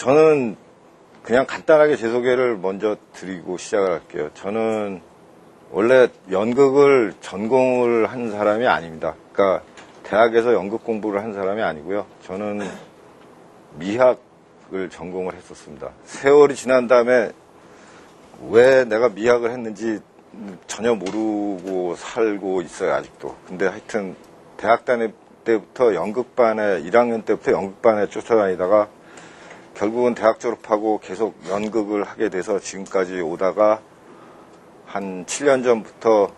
저는 그냥 간단하게 제 소개를 먼저 드리고 시작을 할게요. 저는 원래 연극을 전공을 한 사람이 아닙니다. 그러니까 대학에서 연극 공부를 한 사람이 아니고요. 저는 미학을 전공을 했었습니다. 세월이 지난 다음에 왜 내가 미학을 했는지 전혀 모르고 살고 있어요, 아직도. 근데 하여튼 대학 다닐 때부터 연극반에 1학년 때부터 연극반에 쫓아다니다가 결국은 대학 졸업하고 계속 연극을 하게 돼서 지금까지 오다가 한 7년 전부터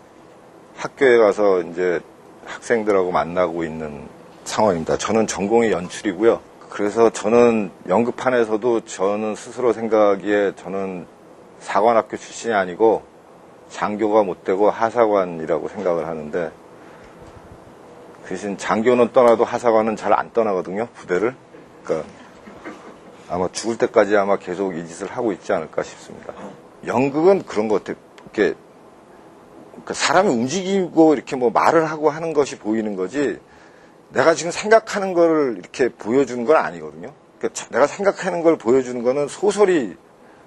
학교에 가서 이제 학생들하고 만나고 있는 상황입니다. 저는 전공이 연출이고요. 그래서 저는 연극판에서도 저는 스스로 생각하기에 저는 사관학교 출신이 아니고 장교가 못 되고 하사관이라고 생각을 하는데, 그 대신 장교는 떠나도 하사관은 잘 안 떠나거든요, 부대를. 그러니까 아마 죽을 때까지 아마 계속 이 짓을 하고 있지 않을까 싶습니다. 연극은 그런 것 같아요. 이렇게 그러니까 사람이 움직이고 이렇게 뭐 말을 하고 하는 것이 보이는 거지, 내가 지금 생각하는 거를 이렇게 보여주는 건 아니거든요. 그러니까 내가 생각하는 걸 보여주는 거는 소설이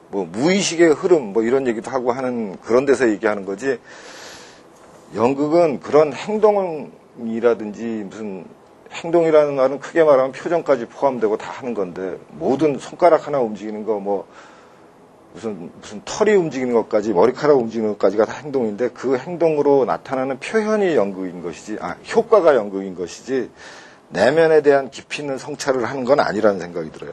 뭐 무의식의 흐름 뭐 이런 얘기도 하고 하는 그런 데서 얘기하는 거지, 연극은 그런 행동이라든지 무슨 행동이라는 말은 크게 말하면 표정까지 포함되고 다 하는 건데, 모든 손가락 하나 움직이는 거 뭐 무슨 털이 움직이는 것까지 머리카락 움직이는 것까지가 다 행동인데, 그 행동으로 나타나는 표현이 연극인 것이지, 효과가 연극인 것이지 내면에 대한 깊이 있는 성찰을 하는 건 아니라는 생각이 들어요.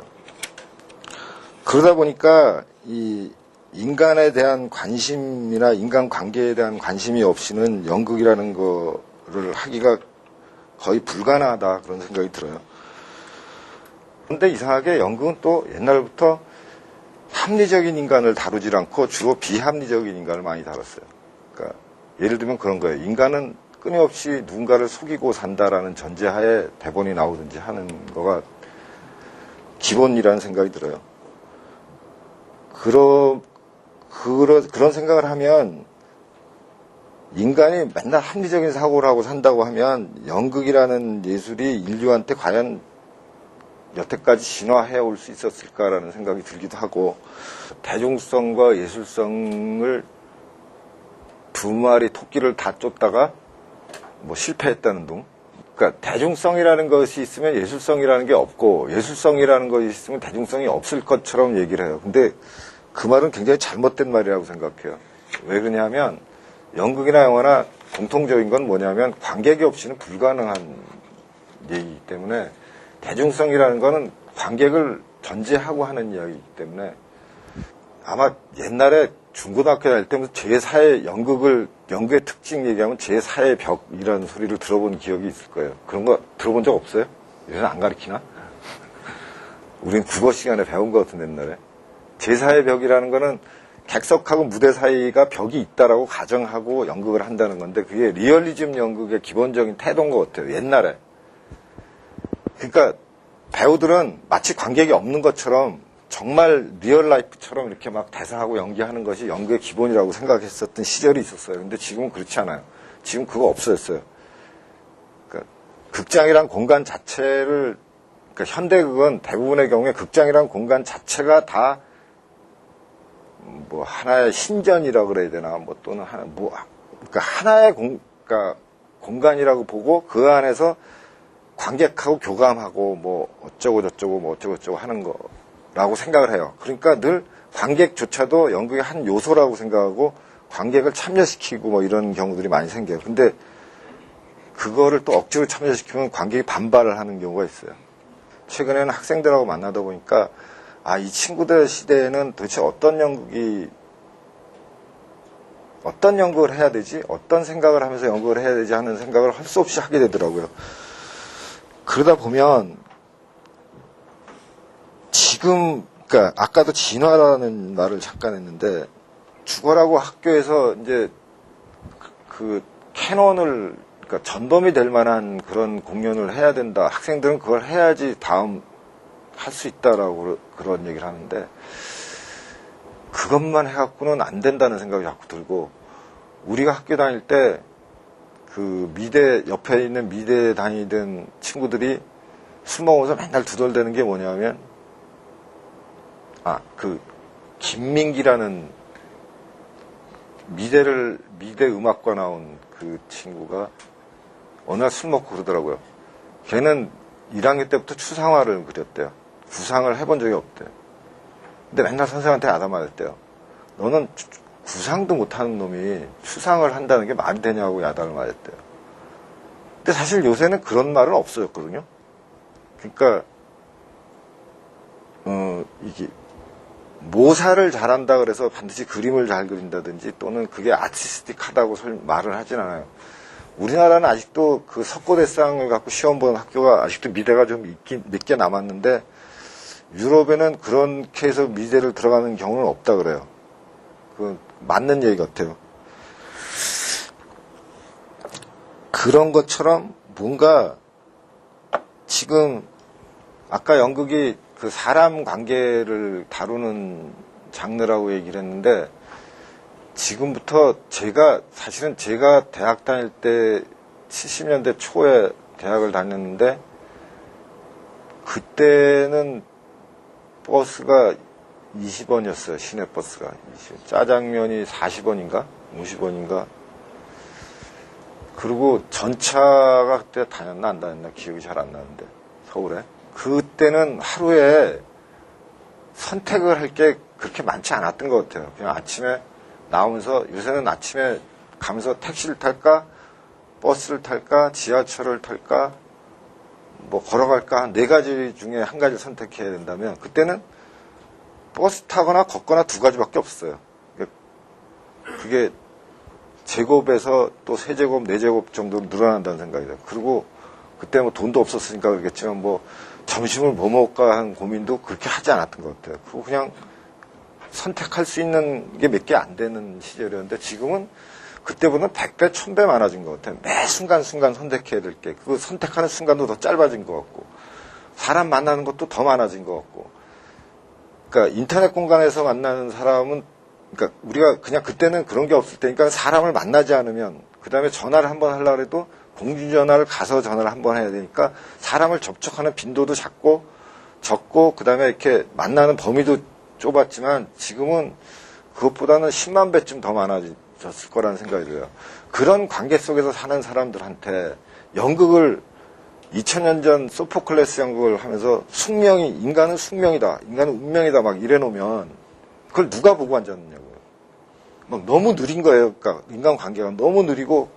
그러다 보니까 이 인간에 대한 관심이나 인간관계에 대한 관심이 없이는 연극이라는 거를 하기가 거의 불가능하다, 그런 생각이 들어요. 그런데 이상하게 연극은 또 옛날부터 합리적인 인간을 다루질 않고 주로 비합리적인 인간을 많이 다뤘어요. 그러니까 예를 들면 그런 거예요. 인간은 끊임없이 누군가를 속이고 산다라는 전제하에 대본이 나오든지 하는 거가 기본이라는 생각이 들어요. 그런 생각을 하면, 인간이 맨날 합리적인 사고를 하고 산다고 하면 연극이라는 예술이 인류한테 과연 여태까지 진화해 올 수 있었을까라는 생각이 들기도 하고, 대중성과 예술성을 두 마리 토끼를 다 쫓다가 뭐 실패했다는 둥. 그러니까 대중성이라는 것이 있으면 예술성이라는 게 없고, 예술성이라는 것이 있으면 대중성이 없을 것처럼 얘기를 해요. 근데 그 말은 굉장히 잘못된 말이라고 생각해요. 왜 그러냐면 연극이나 영화나 공통적인 건 뭐냐면 관객이 없이는 불가능한 얘기이기 때문에, 대중성이라는 거는 관객을 전제하고 하는 이야기이기 때문에, 아마 옛날에 중고등학교 다닐 때부터 제4의 연극의 특징 얘기하면 제4의 벽이라는 소리를 들어본 기억이 있을 거예요. 그런 거 들어본 적 없어요? 요새는 안 가르치나? 우린 국어 시간에 배운 것 같은데, 옛날에. 제4의 벽이라는 거는 객석하고 무대 사이가 벽이 있다라고 가정하고 연극을 한다는 건데, 그게 리얼리즘 연극의 기본적인 태도인 것 같아요, 옛날에. 그러니까 배우들은 마치 관객이 없는 것처럼 정말 리얼 라이프처럼 이렇게 막 대사하고 연기하는 것이 연극의 기본이라고 생각했었던 시절이 있었어요. 근데 지금은 그렇지 않아요. 지금 그거 없어졌어요. 그러니까 극장이란 공간 자체를, 그러니까 현대극은 대부분의 경우에 극장이란 공간 자체가 다 뭐 하나의 신전이라고 그래야 되나, 뭐 또는 그러니까 하나의 그러니까 공간이라고 보고 그 안에서 관객하고 교감하고 뭐 어쩌고 저쩌고 뭐 어쩌고 저쩌고 하는 거라고 생각을 해요. 그러니까 늘 관객조차도 연극의 한 요소라고 생각하고 관객을 참여시키고 뭐 이런 경우들이 많이 생겨요. 근데 그거를 또 억지로 참여시키면 관객이 반발을 하는 경우가 있어요. 최근에는 학생들하고 만나다 보니까, 이 친구들 시대에는 도대체 어떤 연극을 해야 되지? 어떤 생각을 하면서 연극을 해야 되지? 하는 생각을 할 수 없이 하게 되더라고요. 그러다 보면 지금, 그러니까 아까도 진화라는 말을 잠깐 했는데, 죽어라고 학교에서 이제 그 캐논을, 그러니까 전범이 될 만한 그런 공연을 해야 된다. 학생들은 그걸 해야지 다음 할 수 있다라고 그런 얘기를 하는데, 그것만 해갖고는 안 된다는 생각이 자꾸 들고, 우리가 학교 다닐 때 그 미대 옆에 있는 미대에 다니던 친구들이 술 먹으면서 맨날 두덜대는 게 뭐냐면, 김민기라는 미대 음악과 나온 그 친구가 어느 날 술 먹고 그러더라고요. 걔는 1학년 때부터 추상화를 그렸대요. 구상을 해본 적이 없대요. 근데 맨날 선생한테 야단맞았대요. 너는 구상도 못하는 놈이 추상을 한다는 게 말이 되냐고 야단을 맞았대요. 근데 사실 요새는 그런 말은 없어졌거든요. 그러니까 이게 모사를 잘한다 그래서 반드시 그림을 잘 그린다든지 또는 그게 아티스틱하다고 말을 하진 않아요. 우리나라는 아직도 그 석고대상을 갖고 시험 보는 학교가 아직도 미대가 좀 몇 개 남았는데 유럽에는 그렇게 해서 미대를 들어가는 경우는 없다 그래요. 그 맞는 얘기 같아요. 그런 것처럼 뭔가 지금 아까 연극이 그 사람 관계를 다루는 장르라고 얘기를 했는데 지금부터 사실은 제가 대학 다닐 때 70년대 초에 대학을 다녔는데 그때는 버스가 20원이었어요. 시내버스가. 짜장면이 40원인가? 50원인가? 그리고 전차가 그때 다녔나 안 다녔나 기억이 잘 안 나는데 서울에. 그때는 하루에 선택을 할 게 그렇게 많지 않았던 것 같아요. 그냥 아침에 나오면서 요새는 아침에 가면서 택시를 탈까? 버스를 탈까? 지하철을 탈까? 뭐 걸어갈까? 한 4가지 중에 한 가지 선택해야 된다면 그때는 버스 타거나 걷거나 2가지밖에 없었어요. 그게 제곱에서 또 3제곱, 4제곱 정도 늘어난다는 생각이 들어요. 그리고 그때 뭐 돈도 없었으니까 그러겠지만 뭐 점심을 뭐 먹을까 하는 고민도 그렇게 하지 않았던 것 같아요. 그리고 그냥 선택할 수 있는 게 몇 개 안 되는 시절이었는데 지금은 그때보다 100배, 1000배 많아진 것 같아요. 매 순간순간 선택해야 될 게. 그 선택하는 순간도 더 짧아진 것 같고 사람 만나는 것도 더 많아진 것 같고 그러니까 인터넷 공간에서 만나는 사람은 그러니까 우리가 그냥 그때는 그런 게 없을 때니까 사람을 만나지 않으면 그 다음에 전화를 한번 하려고 해도 공중전화를 가서 전화를 한번 해야 되니까 사람을 접촉하는 빈도도 적고 그 다음에 이렇게 만나는 범위도 좁았지만 지금은 그것보다는 10만 배쯤 더 많아졌을 거라는 생각이 들어요. 그런 관계 속에서 사는 사람들한테 연극을 2000년 전 소포클레스 연극을 하면서 인간은 숙명이다, 인간은 운명이다 막 이래놓으면 그걸 누가 보고 앉았느냐고요. 막 너무 느린 거예요. 그러니까 인간관계가 너무 느리고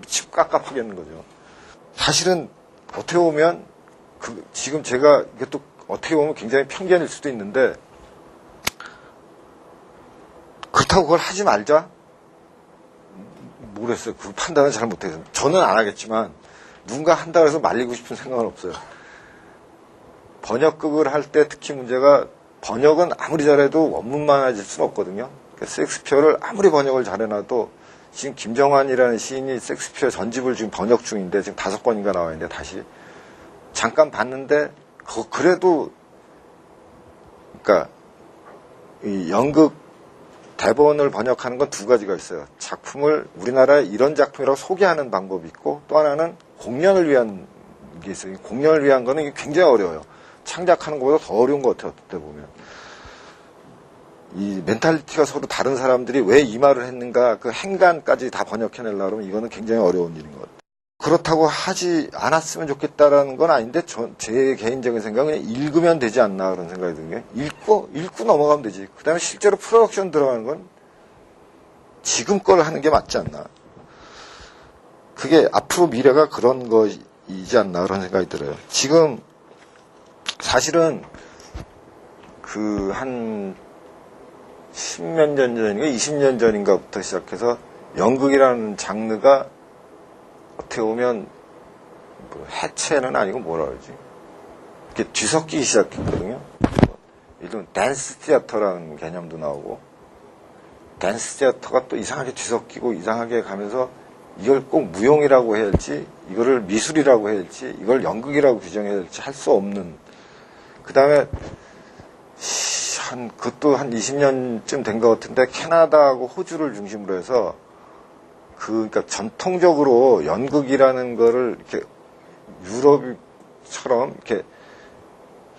미치고 깝깝하겠는 거죠. 사실은 어떻게 보면 지금 제가 이게 또 어떻게 보면 굉장히 편견일 수도 있는데 그렇다고 그걸 하지 말자? 모르겠어요. 그 판단은 잘 못해서. 저는 안 하겠지만 누군가 한다고 해서 말리고 싶은 생각은 없어요. 번역극을 할 때 특히 문제가 번역은 아무리 잘해도 원문만 해질 수는 없거든요. 그러니까 셰익스피어를 아무리 번역을 잘해놔도 지금 김정환이라는 시인이 셰익스피어 전집을 지금 번역 중인데 지금 5권인가 나와 있는데 다시 잠깐 봤는데 그래도 그러니까 이 연극 대본을 번역하는 건 2가지가 있어요. 작품을 우리나라의 이런 작품이라고 소개하는 방법이 있고 또 하나는 공연을 위한 게 있어요. 공연을 위한 거는 이게 굉장히 어려워요. 창작하는 것보다 더 어려운 것 같아요. 어떻게 보면 이 멘탈리티가 서로 다른 사람들이 왜 이 말을 했는가 그 행간까지 다 번역해내려고 그러면 이거는 굉장히 어려운 일인 것 같아요. 그렇다고 하지 않았으면 좋겠다라는 건 아닌데 제 개인적인 생각은 그냥 읽으면 되지 않나 그런 생각이 드는 게 읽고 넘어가면 되지. 그 다음에 실제로 프로덕션 들어가는 건 지금 걸 하는 게 맞지 않나. 그게 앞으로 미래가 그런 거이지 않나 그런 생각이 들어요. 지금 사실은 그 한 10몇 년 전인가 20년 전인가부터 시작해서 연극이라는 장르가 어떻게 보면 뭐 해체는 아니고 뭐라 그러지 이렇게 뒤섞이기 시작했거든요. 예를 들면 댄스 티어터라는 개념도 나오고 댄스 티어터가 또 이상하게 뒤섞이고 이상하게 가면서 이걸 꼭 무용이라고 해야 할지 이거를 미술이라고 해야 할지 이걸 연극이라고 규정해야 할지 할 수 없는 그 다음에 그것도 한 20년쯤 된 것 같은데 캐나다하고 호주를 중심으로 해서 그러니까 전통적으로 연극이라는 거를 이렇게 유럽처럼 이렇게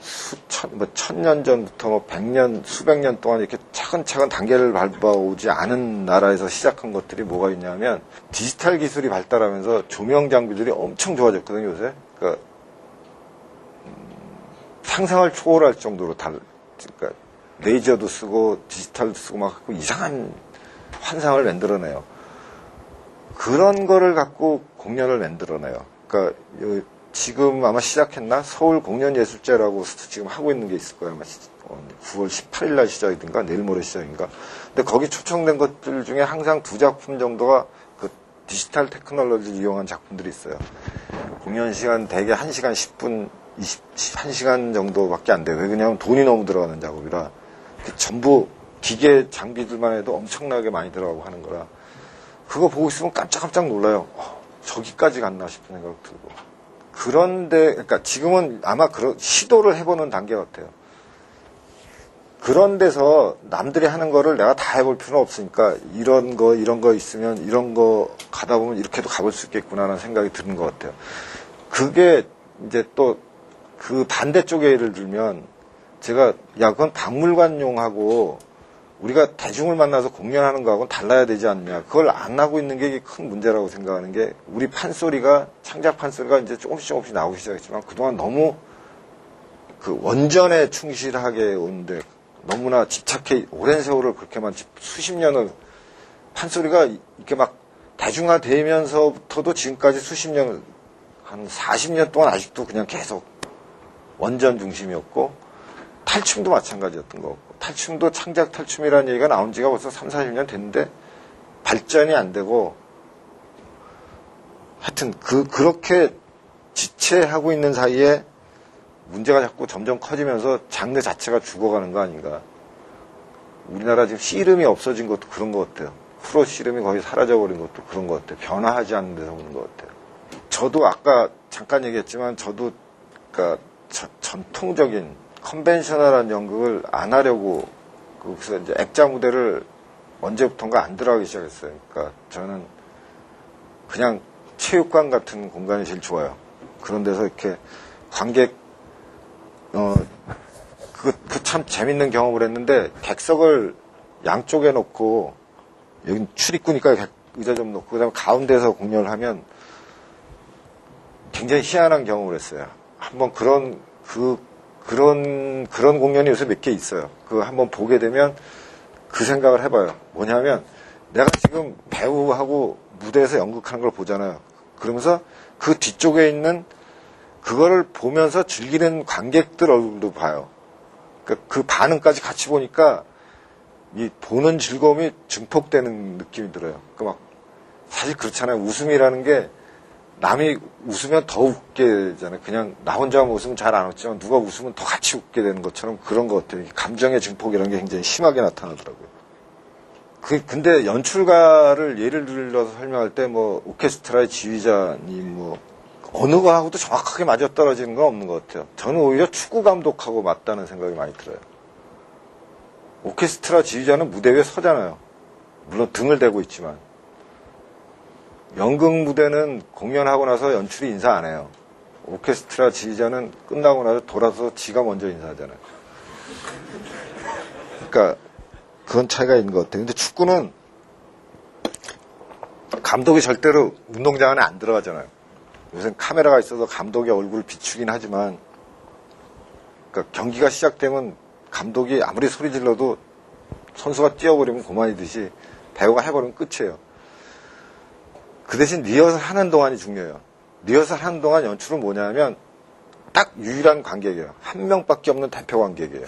수천 천년 전부터 뭐 100년, 수백 년 동안 이렇게 차근차근 단계를 밟아오지 않은 나라에서 시작한 것들이 뭐가 있냐면 디지털 기술이 발달하면서 조명 장비들이 엄청 좋아졌거든요, 요새. 그러니까 상상을 초월할 정도로 그러니까 레이저도 쓰고 디지털도 쓰고 막 이상한 환상을 만들어내요. 그런 거를 갖고 공연을 만들어내요. 그러니까 지금 아마 시작했나? 서울 공연예술제라고 지금 하고 있는 게 있을 거예요. 아마 9월 18일 날 시작이든가 내일 모레 시작인가. 근데 거기 초청된 것들 중에 항상 2작품 정도가 그 디지털 테크놀로지를 이용한 작품들이 있어요. 공연 시간 대개 1시간 10분, 1시간 정도밖에 안 돼요. 왜냐하면 돈이 너무 들어가는 작업이라. 전부 기계 장비들만 해도 엄청나게 많이 들어가고 하는 거라. 그거 보고 있으면 깜짝깜짝 놀라요. 저기까지 갔나 싶은 생각 들고. 그런데, 그러니까 지금은 아마 그런 시도를 해보는 단계 같아요. 그런 데서 남들이 하는 거를 내가 다 해볼 필요는 없으니까 이런 거 있으면 이런 거 가다 보면 이렇게도 가볼 수 있겠구나라는 생각이 드는 것 같아요. 그게 이제 또 그 반대쪽에 예를 들면 제가 그건 박물관용하고 우리가 대중을 만나서 공연하는 거하고는 달라야 되지 않냐. 그걸 안 하고 있는 게 큰 문제라고 생각하는 게 우리 판소리가 창작 판소리가 이제 조금씩 나오기 시작했지만 그동안 너무 그 원전에 충실하게 오는데 너무나 집착해 오랜 세월을 그렇게만 수십 년을 판소리가 이렇게 막 대중화되면서부터도 지금까지 수십 년 한 40년 동안 아직도 그냥 계속 원전 중심이었고 탈춤도 마찬가지였던 거고 탈춤도 창작 탈춤이라는 얘기가 나온 지가 벌써 3, 40년 됐는데 발전이 안 되고 하여튼 그렇게 지체하고 있는 사이에 문제가 자꾸 점점 커지면서 장르 자체가 죽어가는 거 아닌가. 우리나라 지금 씨름이 없어진 것도 그런 것 같아요. 프로 씨름이 거의 사라져버린 것도 그런 것 같아요. 변화하지 않는 데서 오는 것 같아요. 저도 아까 잠깐 얘기했지만 저도 그러니까 전통적인 컨벤셔널한 연극을 안 하려고 그래서 이제 액자 무대를 언제부턴가 안 들어가기 시작했어요. 그러니까 저는 그냥 체육관 같은 공간이 제일 좋아요. 그런 데서 이렇게 관객 그 참 재밌는 경험을 했는데 객석을 양쪽에 놓고 여기 출입구니까 의자 좀 놓고 그다음에 가운데서 공연을 하면 굉장히 희한한 경험을 했어요. 한번 그런 공연이 요새 몇 개 있어요. 그거 한번 보게 되면 그 생각을 해봐요. 뭐냐면 내가 지금 배우하고 무대에서 연극하는 걸 보잖아요. 그러면서 그 뒤쪽에 있는 그거를 보면서 즐기는 관객들 얼굴도 봐요. 그 반응까지 같이 보니까 이 보는 즐거움이 증폭되는 느낌이 들어요. 사실 그렇잖아요. 웃음이라는 게 남이 웃으면 더 웃게 되잖아요. 그냥 나 혼자만 웃으면 잘 안 웃지만 누가 웃으면 더 같이 웃게 되는 것처럼 그런 것 같아요. 감정의 증폭이라는 게 굉장히 심하게 나타나더라고요. 근데 연출가를 예를 들어서 설명할 때 뭐 오케스트라의 지휘자님 뭐 어느 거하고도 정확하게 맞아떨어지는 건 없는 것 같아요. 저는 오히려 축구 감독하고 맞다는 생각이 많이 들어요. 오케스트라 지휘자는 무대 위에 서잖아요. 물론 등을 대고 있지만. 연극 무대는 공연하고 나서 연출이 인사 안 해요. 오케스트라 지휘자는 끝나고 나서 돌아서 지가 먼저 인사하잖아요. 그러니까 그건 차이가 있는 것 같아요. 근데 축구는 감독이 절대로 운동장 안에 안 들어가잖아요. 요새는 카메라가 있어서 감독의 얼굴을 비추긴 하지만 그러니까 경기가 시작되면 감독이 아무리 소리 질러도 선수가 뛰어버리면 그만이듯이 배우가 해버리면 끝이에요. 그 대신 리허설 하는 동안이 중요해요. 리허설 하는 동안 연출은 뭐냐면 딱 유일한 관객이에요. 한 명밖에 없는 대표 관객이에요.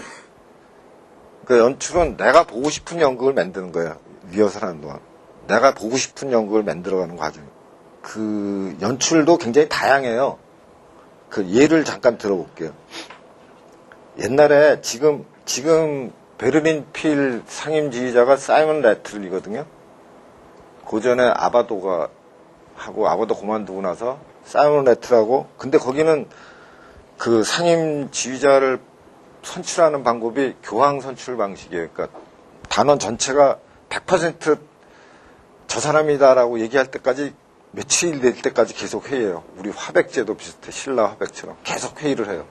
그 연출은 내가 보고 싶은 연극을 만드는 거예요. 리허설 하는 동안. 내가 보고 싶은 연극을 만들어가는 과정. 그 연출도 굉장히 다양해요. 그 예를 잠깐 들어볼게요. 옛날에 지금 베를린 필 상임 지휘자가 사이먼 레틀이거든요. 그 전에 아바도가 하고 아바도 그만두고 나서 사이먼 레틀하고 근데 거기는 그 상임 지휘자를 선출하는 방법이 교황 선출 방식이에요. 그러니까 단원 전체가 100% 저 사람이다라고 얘기할 때까지 며칠 될 때까지 계속 회의해요. 우리 화백제도 비슷해. 신라 화백처럼 계속 회의를 해요.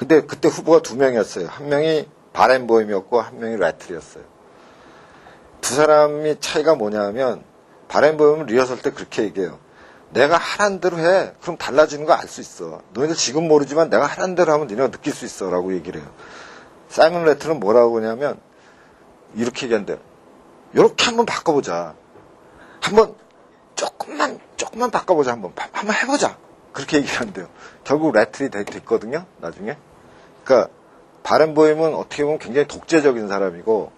근데 그때 후보가 두 명이었어요. 한 명이 바렌보임이었고 한 명이 레틀이었어요. 두 사람이 차이가 뭐냐면 바렌보임은 리허설 때 그렇게 얘기해요. 내가 하라는 대로 해. 그럼 달라지는 거 알 수 있어. 너희들 지금 모르지만 내가 하라는 대로 하면 너네가 느낄 수 있어. 라고 얘기를 해요. 사이먼 레틀은 뭐라고 하냐면 이렇게 얘기한대요. 이렇게 한번 바꿔보자. 한번 조금만 바꿔보자. 한번 해보자. 그렇게 얘기를 한대요. 결국 레틀이 됐거든요. 나중에. 그러니까 바렌보임은 어떻게 보면 굉장히 독재적인 사람이고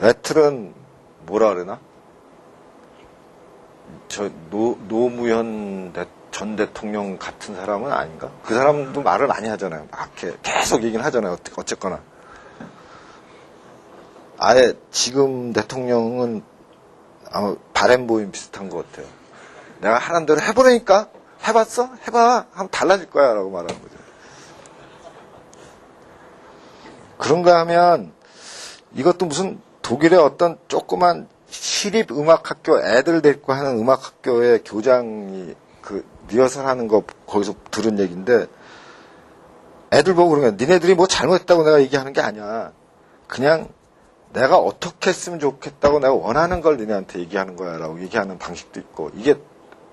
레틀은 뭐라 그러나? 노무현 전 대통령 같은 사람은 아닌가? 그 사람도 말을 많이 하잖아요. 막 이렇게 계속 얘기는 하잖아요. 어쨌거나. 아예 지금 대통령은 아마 바렌보임 비슷한 것 같아요. 내가 하라는 대로 해보라니까? 해봤어? 해봐. 하면 달라질 거야. 라고 말하는 거죠. 그런가 하면 이것도 무슨 독일의 어떤 조그만 시립음악학교 애들 데리고 하는 음악학교의 교장이 그 리허설 하는 거 거기서 들은 얘기인데 애들 보고 그런 거야. 니네들이 뭐 잘못했다고 내가 얘기하는 게 아니야. 그냥 내가 어떻게 했으면 좋겠다고 내가 원하는 걸 니네한테 얘기하는 거야 라고 얘기하는 방식도 있고 이게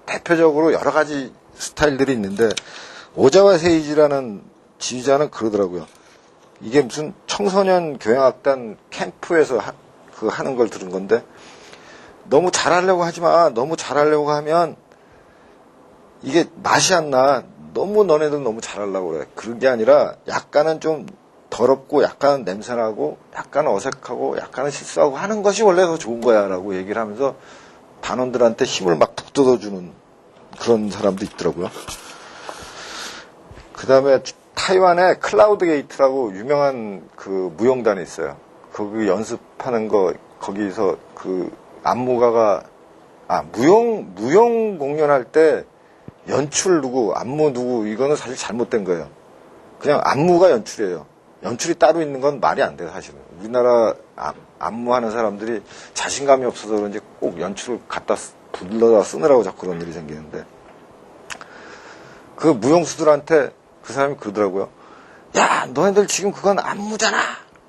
대표적으로 여러 가지 스타일들이 있는데 오자와 세이지라는 지휘자는 그러더라고요. 이게 무슨 청소년 교향악단 캠프에서 하는 걸 들은 건데 너무 잘하려고 하지 마. 너무 잘하려고 하면 이게 맛이 안 나. 너네들 너무 잘하려고 그래. 그런 게 아니라 약간은 좀 더럽고 약간은 냄새나고 약간은 어색하고 약간은 실수하고 하는 것이 원래 더 좋은 거야 라고 얘기를 하면서 단원들한테 힘을 막 북돋아주는 그런 사람도 있더라고요. 그 다음에 타이완에 클라우드 게이트라고 유명한 그 무용단이 있어요. 거기 연습하는 거 거기서 그 안무가가 무용 공연할 때 연출 누구 안무 누구 이거는 사실 잘못된 거예요. 그냥 안무가 연출이에요. 연출이 따로 있는 건 말이 안 돼요. 사실은 우리나라 안무하는 사람들이 자신감이 없어서 그런지 꼭 연출을 갖다 불러다 쓰느라고 자꾸 그런 일이 생기는데 그 무용수들한테 그 사람이 그러더라고요. 야 너네들 지금 그건 안무잖아.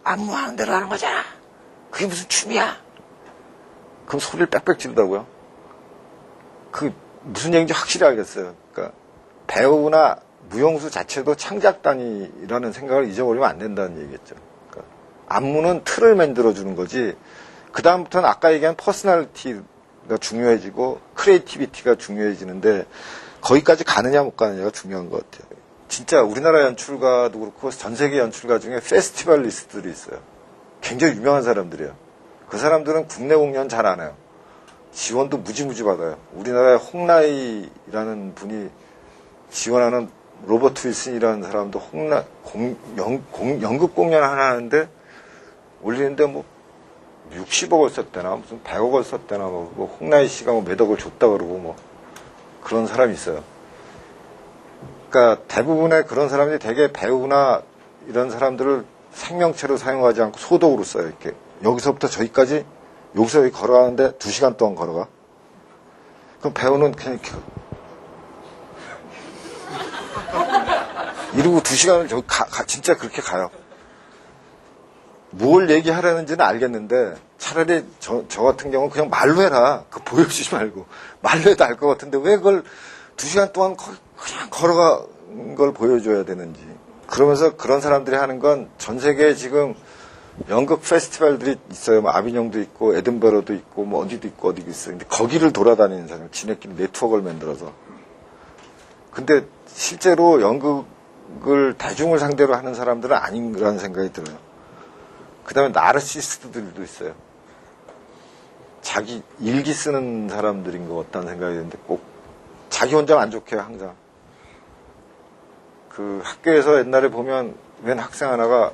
안무하는 대로 하는 거잖아. 그게 무슨 춤이야. 그럼 소리를 빽빽 지르더라고요. 그 무슨 얘기인지 확실히 알겠어요. 그러니까 배우나 무용수 자체도 창작단이라는 생각을 잊어버리면 안 된다는 얘기겠죠. 그러니까 안무는 틀을 만들어주는 거지 그 다음부터는 아까 얘기한 퍼스널리티가 중요해지고 크리에이티비티가 중요해지는데 거기까지 가느냐 못 가느냐가 중요한 것 같아요. 진짜 우리나라 연출가도 그렇고 전 세계 연출가 중에 페스티벌리스트들이 있어요. 굉장히 유명한 사람들이에요. 그 사람들은 국내 공연 잘 안 해요. 지원도 무지무지 받아요. 우리나라의 홍라이라는 분이 지원하는 로버트 윌슨이라는 사람도 연극 공연 하나 하는데 올리는데 뭐 60억을 썼대나 무슨 100억을 썼대나 뭐 홍라이 씨가 뭐 몇 억을 줬다 그러고 뭐 그런 사람이 있어요. 그러니까 대부분의 그런 사람들이 되게 배우나 이런 사람들을 생명체로 사용하지 않고 소독으로 써요. 이렇게 여기서부터 저기까지 여기서 여기 걸어가는데 2시간 동안 걸어가. 그럼 배우는 그냥 이렇게 이러고 2시간을 저기 진짜 그렇게 가요. 뭘 얘기하려는지는 알겠는데 차라리 저 같은 경우는 그냥 말로 해라. 그거 보여주지 말고 말로 해도 알 것 같은데 왜 그걸 2시간 동안 그냥 걸어간 걸 보여줘야 되는지. 그러면서 그런 사람들이 하는 건 전 세계에 지금 연극 페스티벌들이 있어요. 뭐 아비뇽도 있고 에든버러도 있고 뭐 어디도 있고 어디도 있어요. 근데 거기를 돌아다니는 사람, 지네끼리 네트워크를 만들어서. 근데 실제로 연극을 대중을 상대로 하는 사람들은 아닌가라는 생각이 들어요. 그 다음에 나르시스트들도 있어요. 자기 일기 쓰는 사람들인 것 같다는 생각이 드는데 꼭 자기 혼자 만족해요. 항상. 그 학교에서 옛날에 보면 웬 학생 하나가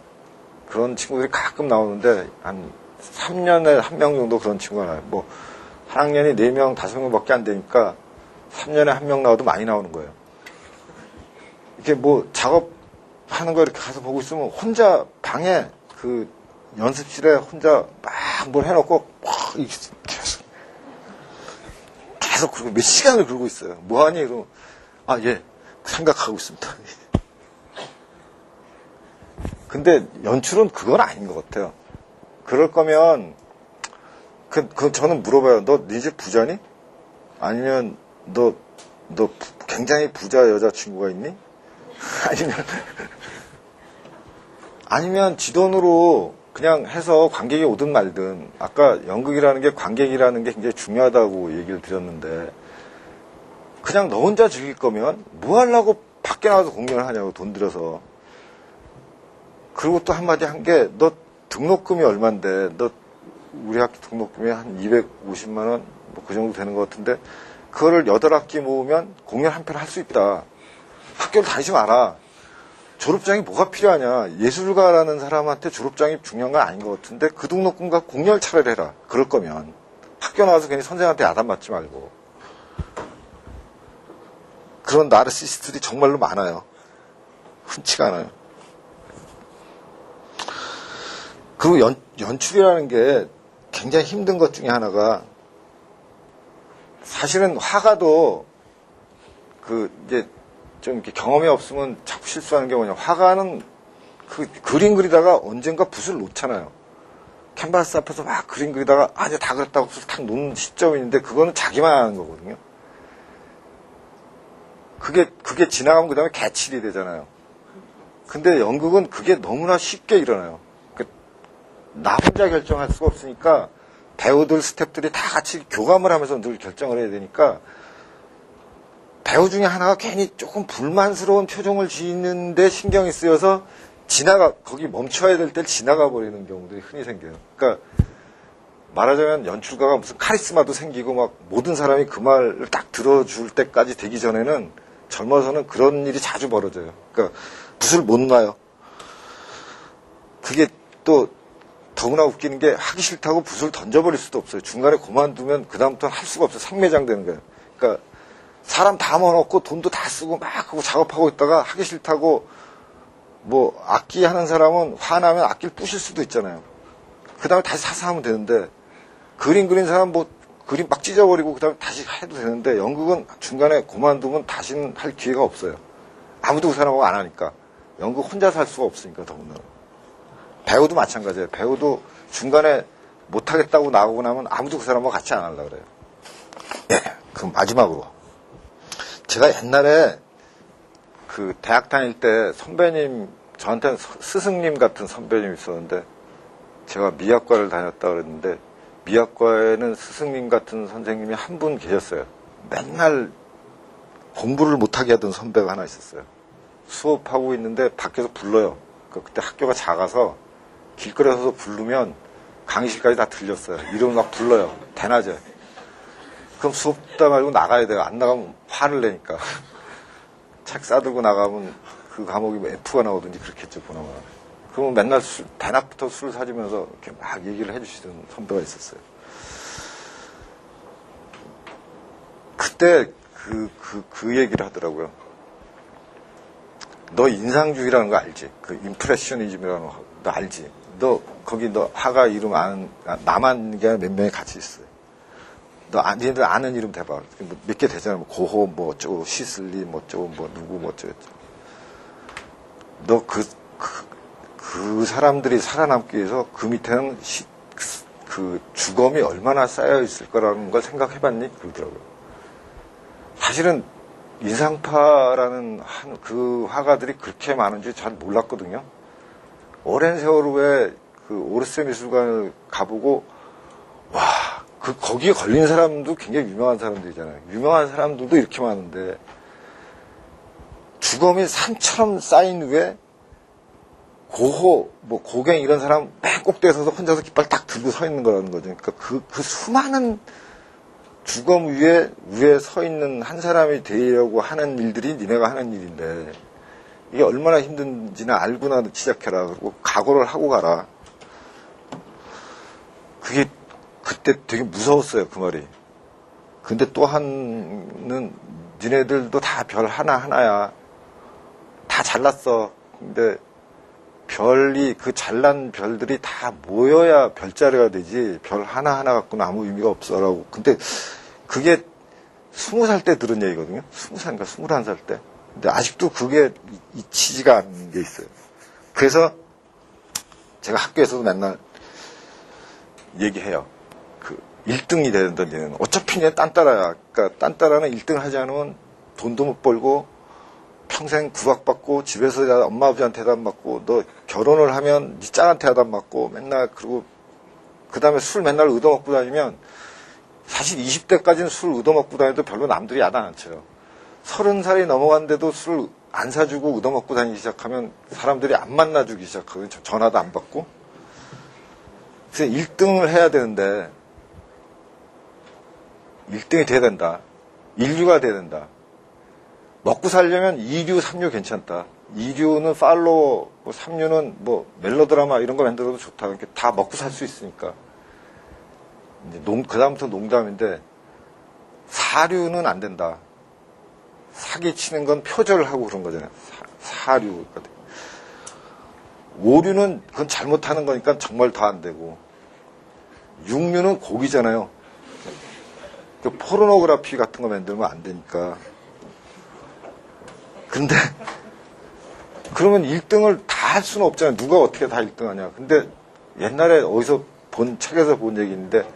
그런 친구들이 가끔 나오는데 한 3년에 1명 정도 그런 친구가 나와요. 뭐 한 학년이 4명, 5명밖에 안 되니까 3년에 1명 나와도 많이 나오는 거예요. 이렇게 뭐 작업하는 거 이렇게 가서 보고 있으면 혼자 방에 그 연습실에 혼자 막 뭘 해놓고 막 계속 그러고 몇 시간을 그러고 있어요. 뭐하니? 그러면 예 생각하고 있습니다. 근데 연출은 그건 아닌 것 같아요. 그럴 거면, 저는 물어봐요. 너 이제 부자니? 아니면, 너 굉장히 부자 여자친구가 있니? 아니면 지 돈으로 그냥 해서 관객이 오든 말든, 아까 연극이라는 게 관객이라는 게 굉장히 중요하다고 얘기를 드렸는데, 그냥 너 혼자 즐길 거면 뭐 하려고 밖에 나가서 공연을 하냐고, 돈 들여서. 그리고 또 한마디 한 게, 너 등록금이 얼만데, 너 우리 학교 등록금이 한 250만 원? 뭐 그 정도 되는 것 같은데, 그거를 8학기 모으면 공연 한 편 할 수 있다. 학교를 다니지 마라. 졸업장이 뭐가 필요하냐. 예술가라는 사람한테 졸업장이 중요한 건 아닌 것 같은데, 그 등록금 갖고 공연을 차라리 해라. 그럴 거면. 학교 나와서 괜히 선생한테 야단 맞지 말고. 그런 나르시스트들이 정말로 많아요. 흔치가 않아요. 그리고 연출이라는 게 굉장히 힘든 것 중에 하나가, 사실은 화가도 이제 좀 이렇게 경험이 없으면 자꾸 실수하는 게 뭐냐. 화가는 그림 그리다가 언젠가 붓을 놓잖아요. 캔버스 앞에서 막 그림 그리다가, 이제 다 그렸다고 탁 놓는 시점이 있는데, 그거는 자기만 하는 거거든요. 그게 지나가면 그 다음에 개칠이 되잖아요. 근데 연극은 그게 너무나 쉽게 일어나요. 나 혼자 결정할 수가 없으니까 배우들, 스태프들이 다 같이 교감을 하면서 늘 결정을 해야 되니까, 배우 중에 하나가 괜히 조금 불만스러운 표정을 지는데 신경이 쓰여서 거기 멈춰야 될 때 지나가 버리는 경우들이 흔히 생겨요. 그러니까 말하자면 연출가가 무슨 카리스마도 생기고 막 모든 사람이 그 말을 딱 들어줄 때까지 되기 전에는, 젊어서는 그런 일이 자주 벌어져요. 그러니까 붓을 못 놔요. 그게 또 더구나 웃기는 게, 하기 싫다고 붓을 던져버릴 수도 없어요. 중간에 그만두면 그다음부터는 할 수가 없어요. 상매장되는 거예요. 그러니까 사람 다 모아놓고 돈도 다 쓰고 막 하고 작업하고 있다가 하기 싫다고, 뭐 악기 하는 사람은 화나면 악기를 부실 수도 있잖아요. 그 다음에 다시 사서 하면 되는데, 그림 그린 사람 뭐 그림 막 찢어버리고 그 다음에 다시 해도 되는데, 연극은 중간에 그만두면 다시는 할 기회가 없어요. 아무도 그 사람하고 안 하니까. 연극 혼자서 할 수가 없으니까. 더구나 배우도 마찬가지예요. 배우도 중간에 못하겠다고 나오고 나면 아무도 그 사람하고 같이 안 하려고 그래요. 그럼 마지막으로, 제가 옛날에 대학 다닐 때 선배님, 저한테는 스승님 같은 선배님이 있었는데, 제가 미학과를 다녔다 그랬는데, 미학과에는 스승님 같은 선생님이 한 분 계셨어요. 맨날 공부를 못하게 하던 선배가 하나 있었어요. 수업하고 있는데 밖에서 불러요. 그때 학교가 작아서 길거리에서 부르면 강의실까지 다 들렸어요. 이러면 막 불러요. 대낮에. 그럼 수업 듣다 말고 나가야 돼요. 안 나가면 화를 내니까. 책 싸들고 나가면 그 과목이 F가 나오든지 그렇겠죠, 보나마나. 그러면 맨날 대낮부터 술 사주면서 이렇게 막 얘기를 해주시던 선배가 있었어요. 그때 그 얘기를 하더라고요. 너 인상주의라는 거 알지? 임프레셔니즘이라는 거 너 알지? 거기 화가 이름 아는, 나만 게 몇 명이 같이 있어요. 니네들 아는 이름 대봐. 몇 개 되잖아. 뭐 고호, 뭐 어쩌고, 시슬리, 뭐 어쩌고, 뭐 누구, 뭐 어쩌고. 너 그 사람들이 살아남기 위해서 그 밑에는 주검이 얼마나 쌓여 있을 거라는 걸 생각해봤니? 그러더라고요. 사실은 인상파라는 그 화가들이 그렇게 많은지 잘 몰랐거든요. 오랜 세월 후에 오르세 미술관을 가보고, 와, 거기에 걸린 사람도 굉장히 유명한 사람들이잖아요. 유명한 사람들도 이렇게 많은데, 주검이 산처럼 쌓인 위에 고호, 뭐 고갱 이런 사람 맨 꼭대기에 서서 혼자서 깃발 딱 들고 서 있는 거라는 거죠. 그러니까 그 수많은 주검 위에 서 있는 한 사람이 되려고 하는 일들이 니네가 하는 일인데, 이게 얼마나 힘든지는 알고나 시작해라. 그리고 각오를 하고 가라. 그게 그때 되게 무서웠어요, 그 말이. 근데 또 한은, 니네들도 다 별 하나하나야. 다 잘났어. 근데 그 잘난 별들이 다 모여야 별자리가 되지, 별 하나하나 갖고는 아무 의미가 없어라고. 근데 그게 20살 때 들은 얘기거든요. 20살인가 21살 때. 근데 아직도 그게 잊히지가 않는 게 있어요. 그래서 제가 학교에서도 맨날 얘기해요. 그 1등이 되는 얘는 어차피 얘 딴따라야. 그러니까 딴따라는 1등을 하지 않으면 돈도 못 벌고 평생 구박받고 집에서 엄마 아버지한테 대답 맞고 너 결혼을 하면 네 짝한테 대답 맞고 맨날 그리고 그 다음에 술 맨날 얻어먹고 다니면 사실 20대까지는 술 얻어먹고 다녀도 별로 남들이 야단 안 쳐요. 30살이 넘어갔는데도 술 안 사주고 얻어먹고 다니기 시작하면 사람들이 안 만나주기 시작하거든요. 전화도 안 받고. 그래서 1등을 해야 되는데 1등이 돼야 된다. 인류가 돼야 된다. 먹고 살려면 2류, 3류 괜찮다. 2류는 팔로워, 3류는 뭐 멜로드라마 이런 거 만들어도 좋다. 이렇게 다 먹고 살 수 있으니까. 이제 그다음부터 농담인데 4류는 안 된다. 사기 치는 건 표절하고 그런 거잖아요. 4류. 5류는 그건 잘못하는 거니까 정말 더 안 되고 6류는 고기잖아요. 그 포르노그래피 같은 거 만들면 안 되니까. 근데 그러면 1등을 다 할 수는 없잖아요. 누가 어떻게 다 1등 하냐. 근데 옛날에 어디서 본 책에서 본 얘기인데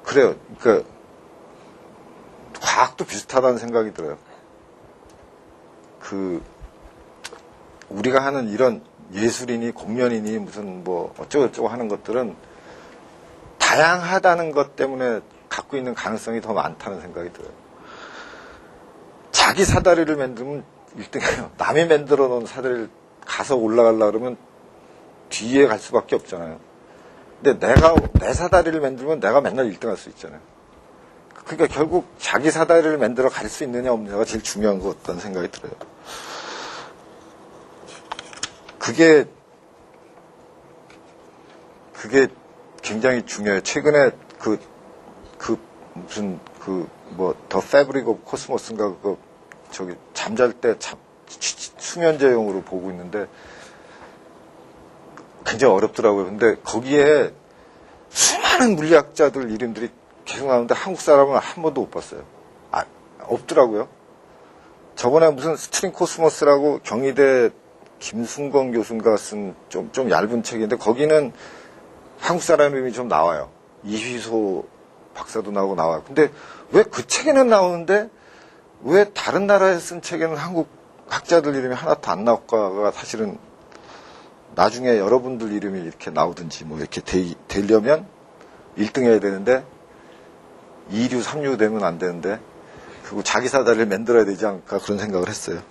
그래요. 그러니까 과학도 비슷하다는 생각이 들어요. 우리가 하는 이런 예술이니 공연이니 무슨 뭐 어쩌고저쩌고 하는 것들은 다양하다는 것 때문에 갖고 있는 가능성이 더 많다는 생각이 들어요. 자기 사다리를 만들면 1등이에요. 남이 만들어 놓은 사다리를 가서 올라가려고 그러면 뒤에 갈 수밖에 없잖아요. 근데 내가 내 사다리를 만들면 내가 맨날 1등 할 수 있잖아요. 그러니까 결국 자기 사다리를 만들어 갈 수 있느냐 없느냐가 제일 중요한 것 같다는 생각이 들어요. 그게 굉장히 중요해요. 최근에 더 패브릭 오브 코스모스인가 잠잘 때 수면제용으로 보고 있는데 굉장히 어렵더라고요. 근데 거기에 수많은 물리학자들 이름들이 계속 나오는데 한국 사람은 한 번도 못 봤어요. 없더라고요. 저번에 무슨 스트링 코스모스라고 경희대 김순건 교수인가 쓴 좀 얇은 책인데 거기는 한국 사람 이름이 좀 나와요. 이휘소 박사도 나와요. 근데 왜 그 책에는 나오는데 왜 다른 나라에 쓴 책에는 한국 학자들 이름이 하나도 안 나올까가 사실은 나중에 여러분들 이름이 이렇게 나오든지 뭐 이렇게 되려면 1등 해야 되는데 2류, 3류 되면 안 되는데 그리고 자기 사다리를 만들어야 되지 않을까 그런 생각을 했어요.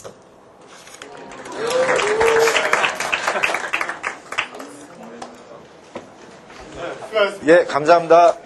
예, 감사합니다.